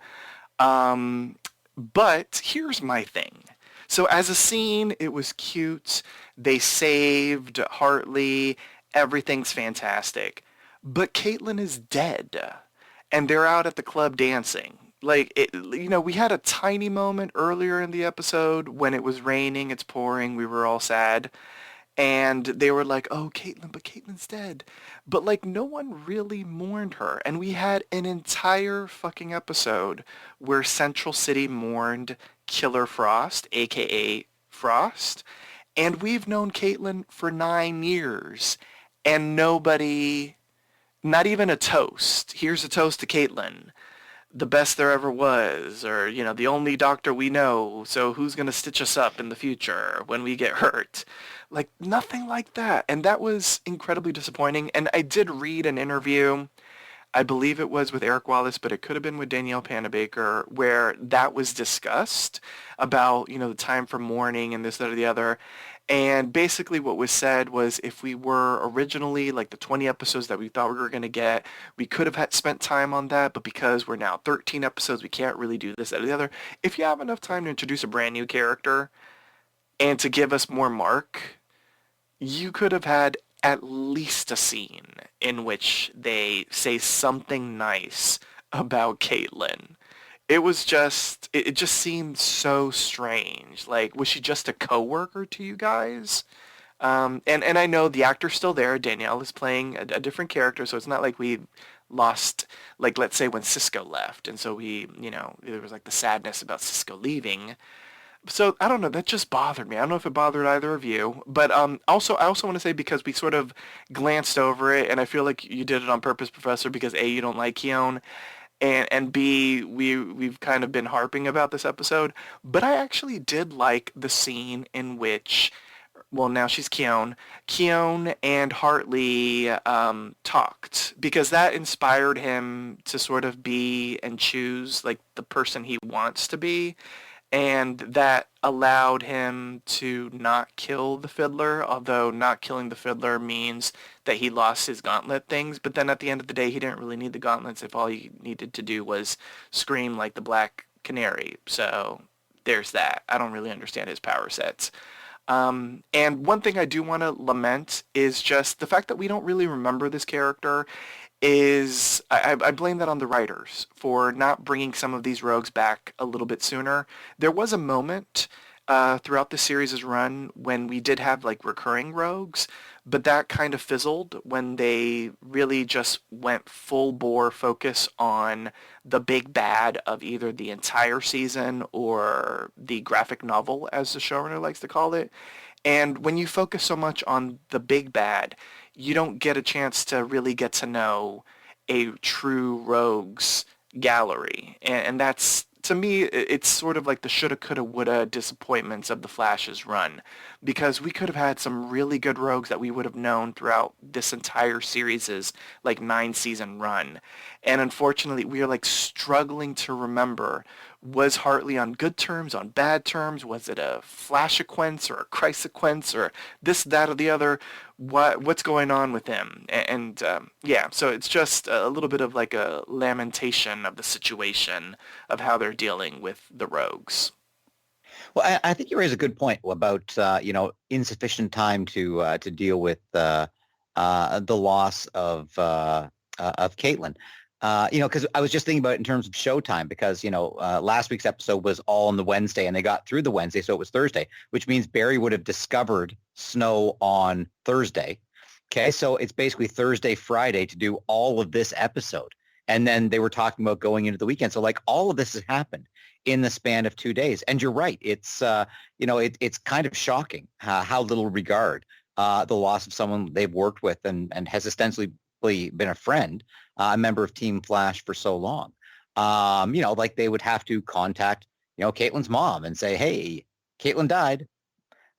But here's my thing. So as a scene, it was cute. They saved Hartley. Everything's fantastic. But Caitlyn is dead, and they're out at the club dancing. We had a tiny moment earlier in the episode when it was raining, it's pouring, we were all sad. And they were like, oh, Caitlyn, but Caitlyn's dead. But, like, no one really mourned her. And we had an entire fucking episode where Central City mourned Killer Frost, a.k.a. Frost. And we've known Caitlyn for 9 years. And nobody, not even a toast. Here's a toast to Caitlyn. The best there ever was, or, the only doctor we know, so who's going to stitch us up in the future when we get hurt? Like, nothing like that. And that was incredibly disappointing. And I did read an interview, I believe it was with Eric Wallace, but it could have been with Danielle Panabaker, where that was discussed about, the time for mourning and this, that, or the other. And basically what was said was if we were originally like the 20 episodes that we thought we were going to get, we could have spent time on that. But because we're now 13 episodes, we can't really do this, that, or the other. If you have enough time to introduce a brand new character and to give us more Mark, you could have had at least a scene in which they say something nice about Caitlyn. It was just, it just seemed so strange. Like, was she just a coworker to you guys? And I know the actor's still there. Danielle is playing a different character, so it's not like we lost, like, let's say when Cisco left. And so there was like the sadness about Cisco leaving. So I don't know, that just bothered me. I don't know if it bothered either of you, but I also want to say, because we sort of glanced over it, and I feel like you did it on purpose, Professor, because A, you don't like Keone, and B, we've kind of been harping about this episode, but I actually did like the scene in which, well, now she's Keone and Hartley talked, because that inspired him to sort of be and choose like the person he wants to be. And that allowed him to not kill the Fiddler, although not killing the Fiddler means that he lost his gauntlet things. But then at the end of the day, he didn't really need the gauntlets if all he needed to do was scream like the Black Canary. So there's that. I don't really understand his power sets. And one thing I do want to lament is just the fact that we don't really remember this character. I blame that on the writers for not bringing some of these rogues back a little bit sooner. There was a moment throughout the series' run when we did have like recurring rogues, but that kind of fizzled when they really just went full bore focus on the big bad of either the entire season or the graphic novel, as the showrunner likes to call it. And when you focus so much on the big bad, you don't get a chance to really get to know a true rogues gallery. And that's, to me, it's sort of like the shoulda, coulda, woulda disappointments of the Flash's run, because we could have had some really good rogues that we would have known throughout this entire series' like 9-season run. And unfortunately, we are like struggling to remember, was Hartley on good terms, on bad terms? Was it a flash sequence or a Christ sequence or this, that, or the other? What's going on with him? And yeah, so it's just a little bit of like a lamentation of the situation of how they're dealing with the rogues. Well, I think you raise a good point about insufficient time to deal with the loss of Caitlyn. Because I was just thinking about it in terms of showtime, because, last week's episode was all on the Wednesday and they got through the Wednesday, so it was Thursday, which means Barry would have discovered Snow on Thursday. Okay, so it's basically Thursday, Friday to do all of this episode. And then they were talking about going into the weekend. So like all of this has happened in the span of 2 days. And you're right. It's, it's kind of shocking how little regard the loss of someone they've worked with and has ostensibly been a friend, a member of Team Flash for so long. Like they would have to contact, Caitlyn's mom and say, hey, Caitlyn died.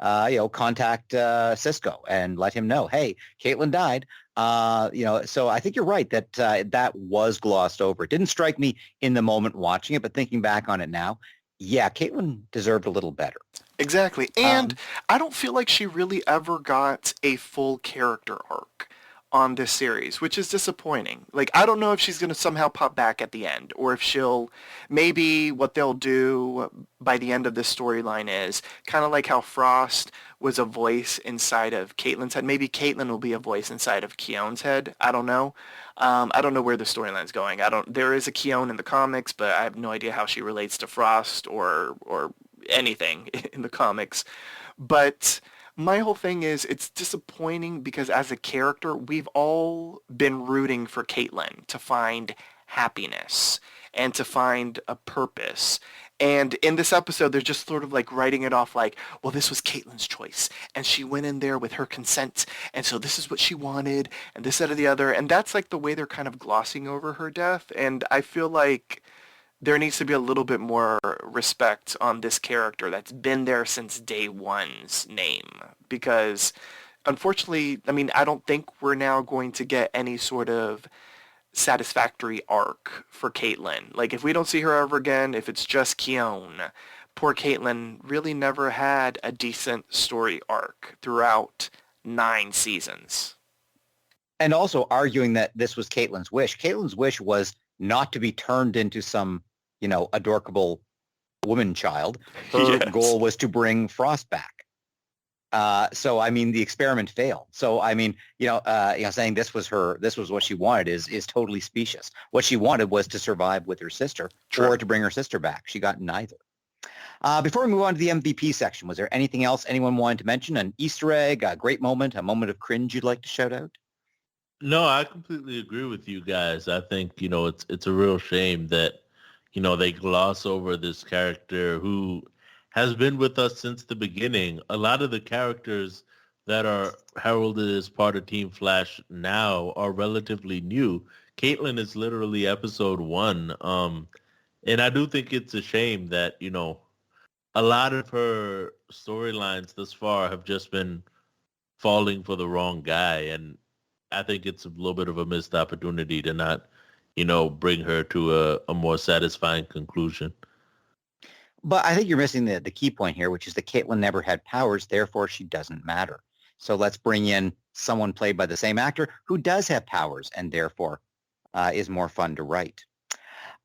contact Cisco and let him know, hey, Caitlin died. So I think you're right that that was glossed over. It didn't strike me in the moment watching it, but thinking back on it now, yeah, Caitlin deserved a little better. Exactly. And I don't feel like she really ever got a full character arc on this series, which is disappointing. Like, I don't know if she's going to somehow pop back at the end, or if maybe what they'll do by the end of this storyline is kind of like how Frost was a voice inside of Caitlyn's head. Maybe Caitlyn will be a voice inside of Keone's head. I don't know. I don't know where the storyline's going. There is a Keone in the comics, but I have no idea how she relates to Frost or anything in the comics. But my whole thing is it's disappointing because as a character, we've all been rooting for Caitlyn to find happiness and to find a purpose. And in this episode, they're just sort of like writing it off like, well, this was Caitlyn's choice. And she went in there with her consent. And so this is what she wanted and this, that, or the other. And that's like the way they're kind of glossing over her death. And I feel like there needs to be a little bit more respect on this character that's been there since day one's name. Because unfortunately, I mean, I don't think we're now going to get any sort of satisfactory arc for Caitlyn. Like, if we don't see her ever again, if it's just Keone, poor Caitlyn really never had a decent story arc throughout 9 seasons. And also arguing that this was Caitlyn's wish. Caitlyn's wish was not to be turned into some, adorkable woman child. Her goal was to bring Frost back. So I mean, the experiment failed. So I mean, saying this was what she wanted is totally specious. What she wanted was to survive with her sister or to bring her sister back. She got neither. Before we move on to the MVP section, was there anything else anyone wanted to mention? An Easter egg, a great moment, a moment of cringe you'd like to shout out? No, I completely agree with you guys. I think, it's a real shame that, they gloss over this character who has been with us since the beginning. A lot of the characters that are heralded as part of Team Flash now are relatively new. Caitlyn is literally episode 1. And I do think it's a shame that, a lot of her storylines thus far have just been falling for the wrong guy. And I think it's a little bit of a missed opportunity to not, bring her to a more satisfying conclusion. But I think you're missing the key point here, which is that Caitlyn never had powers, therefore she doesn't matter. So let's bring in someone played by the same actor who does have powers and therefore is more fun to write.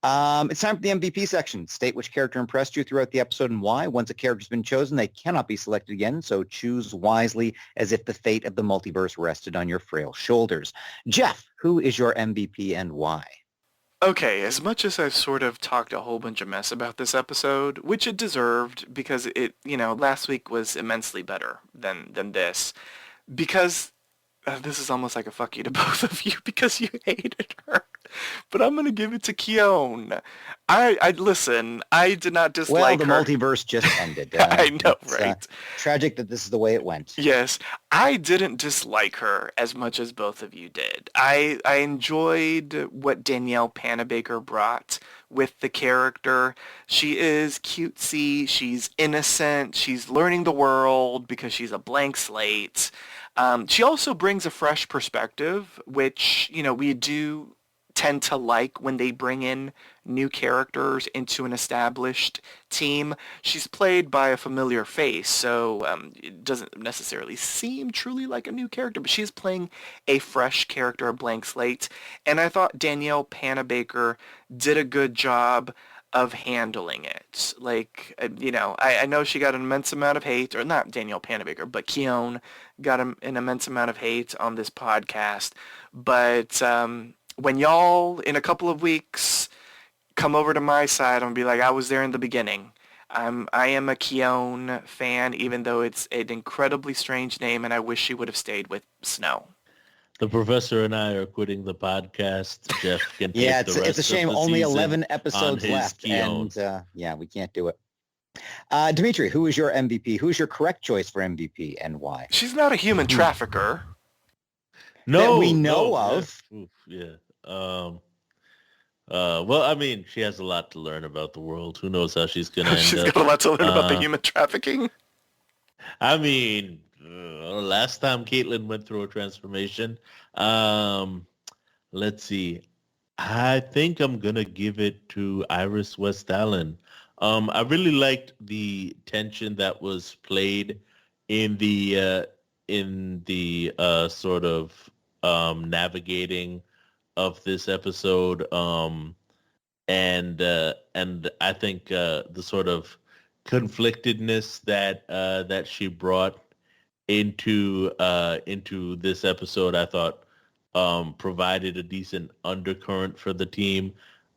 It's time for the MVP section. State which character impressed you throughout the episode and why. Once a character's been chosen, they cannot be selected again, so choose wisely as if the fate of the multiverse rested on your frail shoulders. Jeff, who is your MVP and why? Okay, as much as I've sort of talked a whole bunch of mess about this episode, which it deserved because it, last week was immensely better than this, because this is almost like a fuck you to both of you because you hated her. But I'm going to give it to Keone. I listen, I did not dislike her. Well, the multiverse just ended. I know, right? Tragic that this is the way it went. Yes, I didn't dislike her as much as both of you did. I enjoyed what Danielle Panabaker brought with the character. She is cutesy, she's innocent, she's learning the world because she's a blank slate. She also brings a fresh perspective, which, we do tend to like when they bring in new characters into an established team. She's played by a familiar face, so it doesn't necessarily seem truly like a new character, but she's playing a fresh character, a blank slate. And I thought Danielle Panabaker did a good job of handling it. Like, I know she got an immense amount of hate, or not Danielle Panabaker, but Keone got an immense amount of hate on this podcast. But when y'all, in a couple of weeks, come over to my side, I'm going to be like, I was there in the beginning. I am a Keone fan, even though it's an incredibly strange name, and I wish she would have stayed with Snow. The professor and I are quitting the podcast. Jeff can take the rest it's a shame. of the Only season 11 episodes left, Keone. and we can't do it. Dimitri, who is your MVP? Who is your correct choice for MVP, and why? She's not a human trafficker. No, that we know of. Yeah. Well, I mean, she has a lot to learn about the world. Who knows how she's going to end She's up. got a lot to learn about the human trafficking. I mean, last time Caitlyn went through a transformation, um, let's see. I think I'm gonna give it to Iris West Allen. I really liked the tension that was played in the sort of navigating of this episode. And I think the sort of conflictedness that she brought into this episode, I thought provided a decent undercurrent for the team.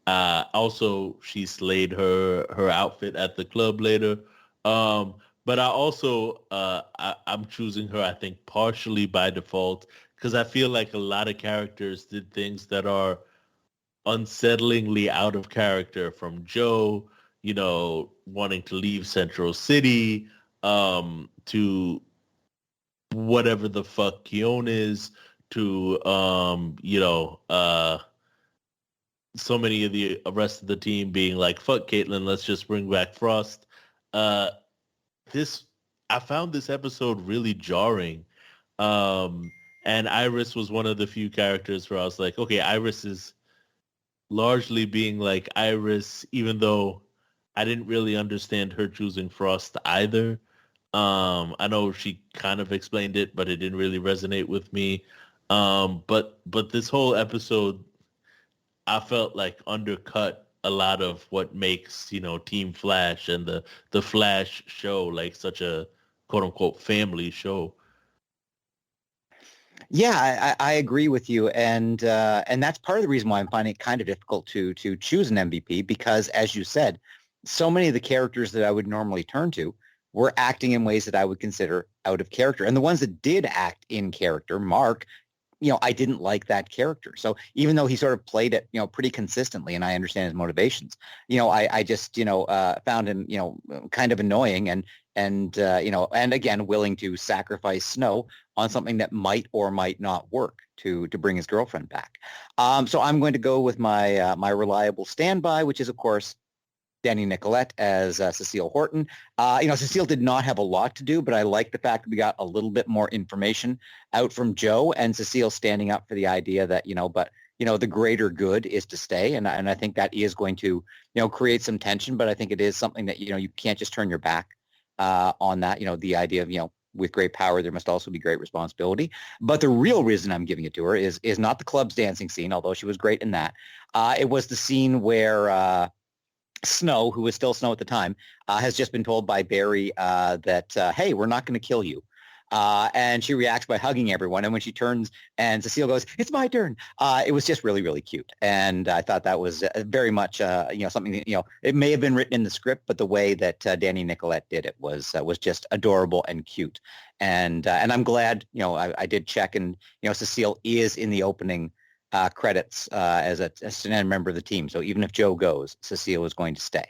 Also, she slayed her outfit at the club later. But I also I'm choosing her, I think, partially by default because I feel like a lot of characters did things that are unsettlingly out of character, from Joe, wanting to leave Central City, to whatever the fuck Keon is, to so many of the rest of the team being like, fuck Caitlyn, let's just bring back Frost. Uh, this I found this episode really jarring. And Iris was one of the few characters where I was like, okay, Iris is largely being like Iris, even though I didn't really understand her choosing Frost either. I know she kind of explained it, but it didn't really resonate with me. But this whole episode, I felt like undercut a lot of what makes, Team Flash and the Flash show like such a quote unquote family show. Yeah, I agree with you, and that's part of the reason why I'm finding it kind of difficult to choose an MVP because, as you said, so many of the characters that I would normally turn to were acting in ways that I would consider out of character, and the ones that did act in character, Mark, I didn't like that character. So even though he sort of played it, pretty consistently, and I understand his motivations, I just, found him, kind of annoying and again, willing to sacrifice Snow on something that might or might not work to bring his girlfriend back. So I'm going to go with my reliable standby, which is, of course, Danny Nicolette as Cecile Horton. Cecile did not have a lot to do, but I like the fact that we got a little bit more information out from Joe and Cecile standing up for the idea that, the greater good is to stay. And I think that is going to, create some tension, but I think it is something that, you can't just turn your back on that, the idea of, with great power, there must also be great responsibility. But the real reason I'm giving it to her is not the club's dancing scene, although she was great in that. It was the scene where Snow, who was still Snow at the time, has just been told by Barry that, hey, we're not going to kill you. And she reacts by hugging everyone. And when she turns and Cecile goes, it's my turn. It was just really, really cute. And I thought that was very much, something that, it may have been written in the script, but the way that Danny Nicolette did it was just adorable and cute. And I'm glad, I did check and, Cecile is in the opening credits as a standing member of the team. So even if Joe goes, Cecile is going to stay.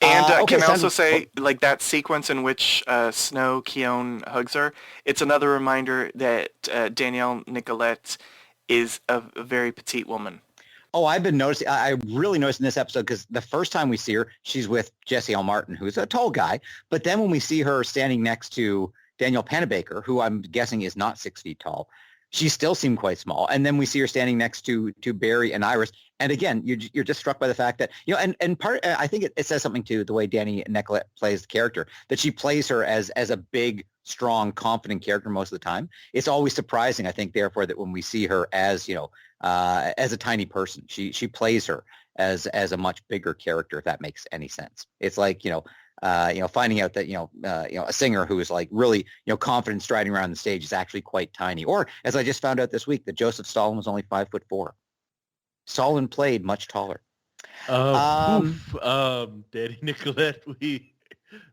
And okay, can I also say, like, that sequence in which Snow Keon hugs her, it's another reminder that Danielle Nicolette is a very petite woman. Oh, I've been noticing. I really noticed in this episode because the first time we see her, she's with Jesse L. Martin, who's a tall guy. But then when we see her standing next to Danielle Panabaker, who I'm guessing is not 6 feet tall, she still seemed quite small. And then we see her standing next to Barry and Iris. And again, you're just struck by the fact that, and part, I think it says something to the way Danny Nicolette plays the character, that she plays her as a big, strong, confident character most of the time. It's always surprising, I think, therefore, that when we see her as, as a tiny person, she plays her as a much bigger character, if that makes any sense. It's like, finding out that, a singer who is like really, confident striding around the stage is actually quite tiny. Or as I just found out this week, that Joseph Stalin was only 5'4". Stalin played much taller. Danny Nicolette,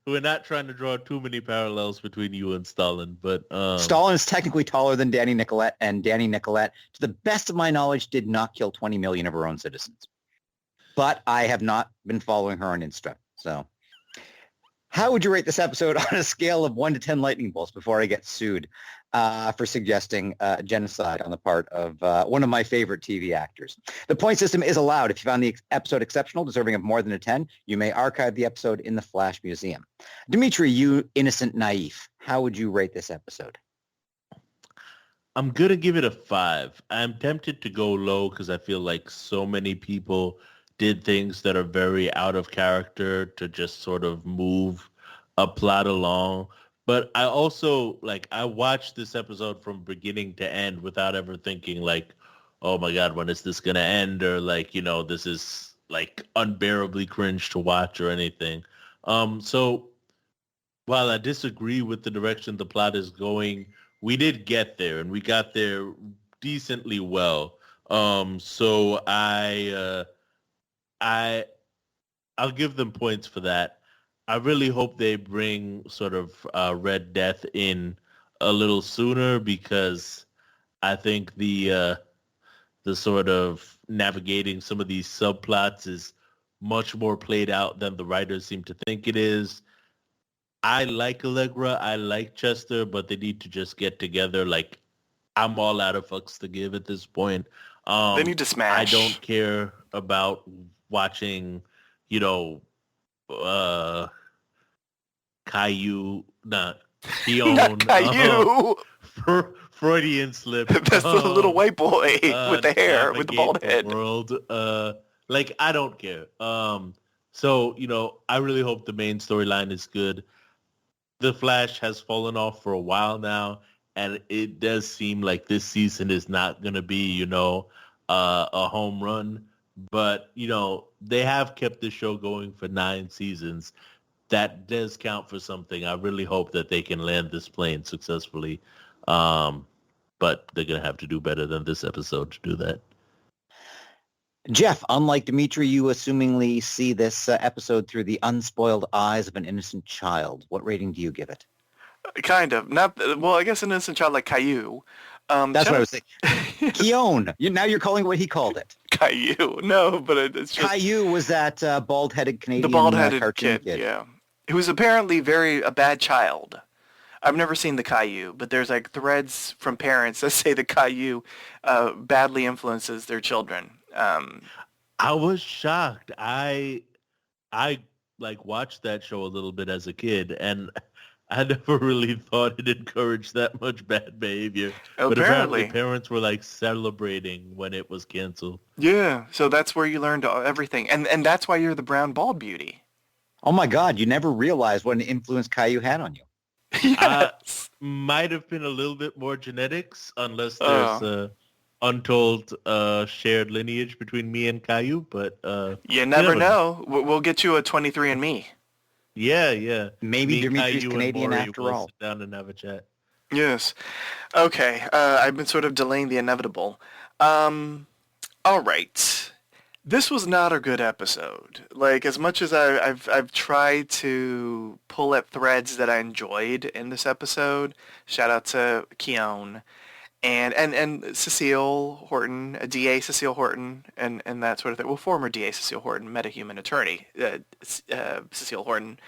we're not trying to draw too many parallels between you and Stalin, but Stalin is technically taller than Danny Nicolette, and Danny Nicolette, to the best of my knowledge, did not kill 20 million of her own citizens. But I have not been following her on Insta, so. How would you rate this episode on a scale of 1 to 10 lightning bolts before I get sued for suggesting genocide on the part of one of my favorite TV actors? The point system is allowed. If you found the episode exceptional, deserving of more than a 10, you may archive the episode in the Flash Museum. Dimitri, you innocent naif, how would you rate this episode? I'm going to give it a 5. I'm tempted to go low because I feel like so many people did things that are very out of character to just sort of move a plot along. But I also, I watched this episode from beginning to end without ever thinking, oh my God, when is this going to end? Or, this is, unbearably cringe to watch or anything. So while I disagree with the direction the plot is going, we did get there, and we got there decently well. So I'll give them points for that. I really hope they bring sort of Red Death in a little sooner, because I think the sort of navigating some of these subplots is much more played out than the writers seem to think it is. I like Allegra, I like Chester, but they need to just get together. I'm all out of fucks to give at this point. They need to smash. I don't care about watching, Caillou, not Keon. Not Caillou. Freudian slip. That's the little white boy with the hair, with the bald head. World. I don't care. So, I really hope the main storyline is good. The Flash has fallen off for a while now, and it does seem like this season is not going to be, a home run. But, they have kept the show going for 9 seasons. That does count for something. I really hope that they can land this plane successfully. But they're going to have to do better than this episode to do that. Jeff, unlike Dimitri, you assumingly see this episode through the unspoiled eyes of an innocent child. What rating do you give it? Kind of. I guess an innocent child like Caillou. That's what I was saying. Keon. Now you're calling it what he called it. Caillou. No, but it's just... Caillou was that bald-headed Canadian the bald-headed cartoon kid, yeah. He was apparently a bad child. I've never seen the Caillou, but there's threads from parents that say the Caillou badly influences their children. I was shocked. I watched that show a little bit as a kid, and I never really thought it encouraged that much bad behavior. But apparently parents were celebrating when it was canceled. Yeah, so that's where you learned everything. And that's why you're the brown bald beauty. Oh my God, you never realized what an influence Caillou had on you. Yes. Might have been a little bit more genetics, unless there's a untold shared lineage between me and Caillou, but you never know. We'll get you a 23andMe. Yeah. Maybe Dimitri's Canadian after all. Sit down and have a chat. Yes. Okay. I've been sort of delaying the inevitable. All right. This was not a good episode. As much as I've tried to pull at threads that I enjoyed in this episode, shout out to Keon and Cecile Horton, DA Cecile Horton, and that sort of thing. Well, former DA Cecile Horton, metahuman attorney Cecile Horton,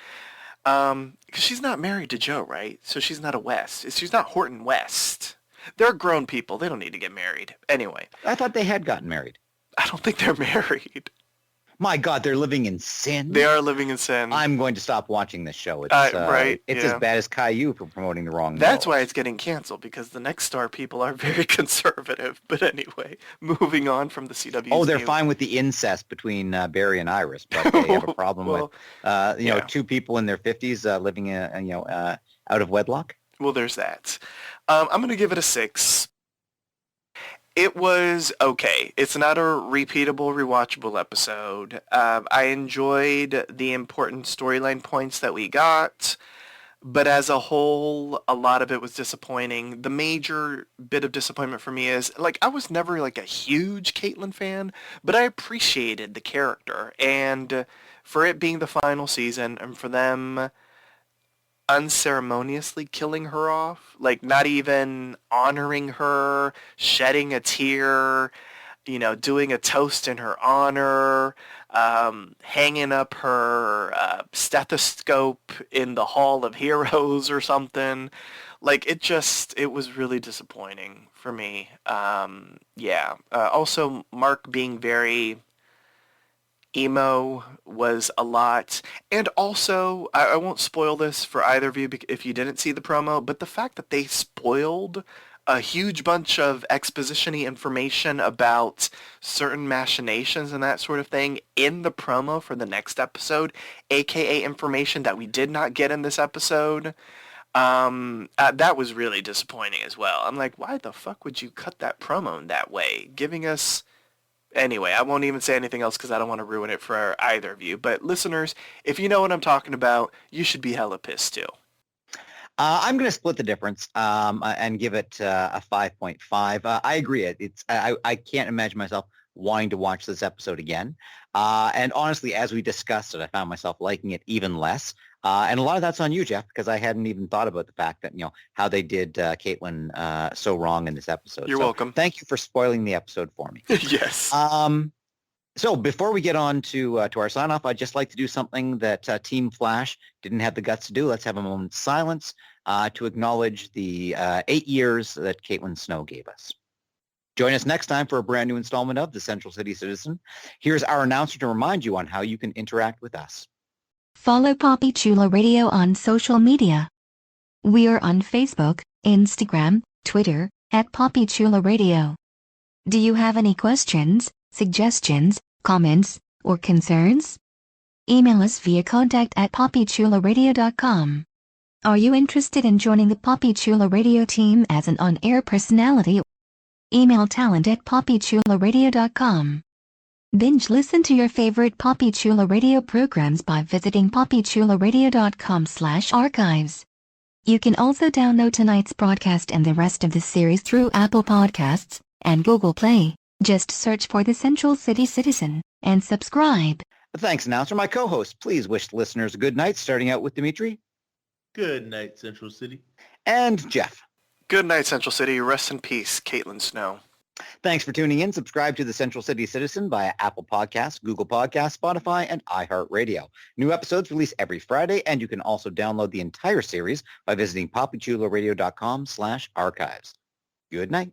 because she's not married to Joe, right? So she's not a West. She's not Horton West. They're grown people. They don't need to get married. Anyway. I thought they had gotten married. I don't think they're married. My God, they're living in sin. They are living in sin. I'm going to stop watching this show. It's right. It's as bad as Caillou for promoting the wrong. That's why it's getting canceled, because the Next Star people are very conservative. But anyway, moving on from the CW. Oh, they're fine with the incest between Barry and Iris, but they have a problem with two people in their 50s living out of wedlock. Well, there's that. I'm going to give it a 6. It was okay. It's not a repeatable, rewatchable episode. I enjoyed the important storyline points that we got, but as a whole, a lot of it was disappointing. The major bit of disappointment for me is, I was never, a huge Caitlin fan, but I appreciated the character. And for it being the final season, and for them unceremoniously killing her off, not even honoring her, shedding a tear. doing a toast in her honor, hanging up her stethoscope in the Hall of Heroes or something. Like, it was really disappointing for me. Yeah. Also, Mark being very emo was a lot. And also, I won't spoil this for either of you if you didn't see the promo, but the fact that they spoiled a huge bunch of exposition-y information about certain machinations and that sort of thing in the promo for the next episode, aka information that we did not get in this episode. That was really disappointing as well. I'm like, why the fuck would you cut that promo in that way? Giving us... Anyway, I won't even say anything else because I don't want to ruin it for either of you. But listeners, if you know what I'm talking about, you should be hella pissed too. I'm going to split the difference and give it a 5.5. I agree. I can't imagine myself wanting to watch this episode again. And honestly, as we discussed it, I found myself liking it even less. And a lot of that's on you, Jeff, because I hadn't even thought about the fact that, how they did Caitlin so wrong in this episode. You're welcome. Thank you for spoiling the episode for me. Yes. So before we get on to our sign-off, I'd just like to do something that Team Flash didn't have the guts to do. Let's have a moment's silence to acknowledge the 8 years that Caitlin Snow gave us. Join us next time for a brand new installment of The Central City Citizen. Here's our announcer to remind you on how you can interact with us. Follow Poppy Chulo Radio on social media. We are on Facebook, Instagram, Twitter, at Poppy Chulo Radio. Do you have any questions, suggestions, comments, or concerns? Email us via contact@poppychuloradio.com. Are you interested in joining the Poppy Chulo Radio team as an on-air personality? Email talent@poppychuloradio.com. Binge listen to your favorite Poppy Chulo Radio programs by visiting poppychuloradio.com/archives. You can also download tonight's broadcast and the rest of the series through Apple Podcasts and Google Play. Just search for The Central City Citizen and subscribe. Thanks, announcer. My co-host, please wish the listeners a good night, starting out with Dimitri. Good night, Central City. And Jeff. Good night, Central City. Rest in peace, Caitlin Snow. Thanks for tuning in. Subscribe to the Central City Citizen via Apple Podcasts, Google Podcasts, Spotify, and iHeartRadio. New episodes release every Friday, and you can also download the entire series by visiting poppychuloradio.com/archives. Good night.